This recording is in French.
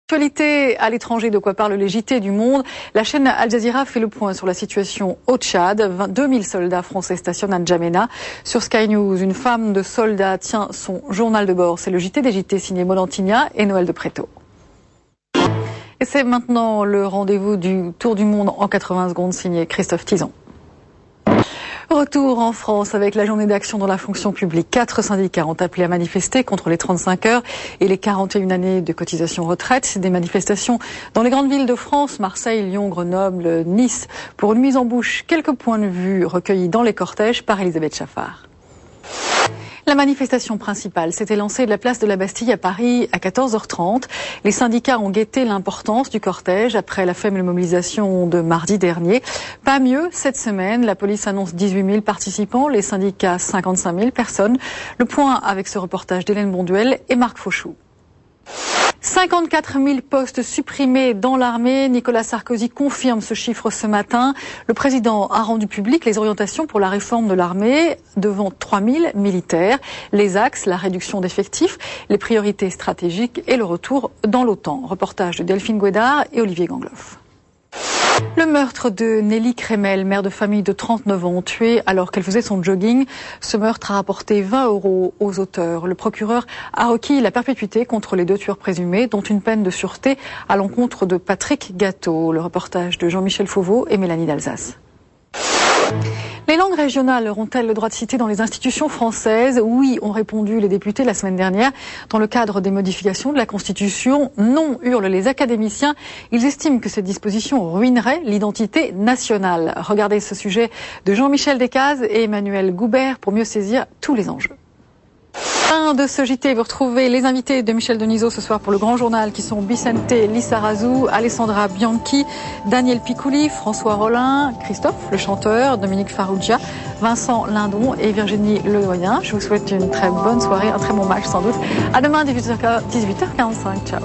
Actualité à l'étranger, de quoi parlent les JT du monde. La chaîne Al Jazeera fait le point sur la situation au Tchad. 2000 soldats français stationnent à N'Djamena. Sur Sky News, une femme de soldat tient son journal de bord. C'est le JT des JT signé Molantigna et Noël de Préto. Et c'est maintenant le rendez-vous du Tour du monde en 80 secondes signé Christophe Tizon. Retour en France avec la journée d'action dans la fonction publique. 4 syndicats ont appelé à manifester contre les 35 heures et les 41 années de cotisation retraite. C'est des manifestations dans les grandes villes de France, Marseille, Lyon, Grenoble, Nice. Pour une mise en bouche, quelques points de vue recueillis dans les cortèges par Elisabeth Chaffard. La manifestation principale s'était lancée de la place de la Bastille à Paris à 14h30. Les syndicats ont guetté l'importance du cortège après la faible mobilisation de mardi dernier. Pas mieux, cette semaine, la police annonce 18 000 participants, les syndicats 55 000 personnes. Le point avec ce reportage d'Hélène Bonduel et Marc Fauchou. 54 000 postes supprimés dans l'armée. Nicolas Sarkozy confirme ce chiffre ce matin. Le président a rendu public les orientations pour la réforme de l'armée devant 3 000 militaires. Les axes, la réduction d'effectifs, les priorités stratégiques et le retour dans l'OTAN. Reportage de Delphine Guédard et Olivier Gangloff. Le meurtre de Nelly Crémel, mère de famille de 39 ans, tuée alors qu'elle faisait son jogging. Ce meurtre a rapporté 20 € aux auteurs. Le procureur a requis la perpétuité contre les 2 tueurs présumés, dont une peine de sûreté à l'encontre de Patrick Gâteau. Le reportage de Jean-Michel Fauveau et Mélanie d'Alsace. Les langues régionales auront-elles le droit de citer dans les institutions françaises? Oui, ont répondu les députés la semaine dernière. Dans le cadre des modifications de la Constitution, non, hurlent les académiciens. Ils estiment que cette disposition ruinerait l'identité nationale. Regardez ce sujet de Jean-Michel Descazes et Emmanuel Goubert pour mieux saisir tous les enjeux. Fin de ce JT, vous retrouvez les invités de Michel Denisot ce soir pour le Grand Journal qui sont Vicente Lissarazu, Alessandra Bianchi, Daniel Picouli, François Rollin, Christophe le chanteur, Dominique Farrugia, Vincent Lindon et Virginie Ledoyen. Je vous souhaite une très bonne soirée, un très bon match sans doute. À demain 18h45. Ciao.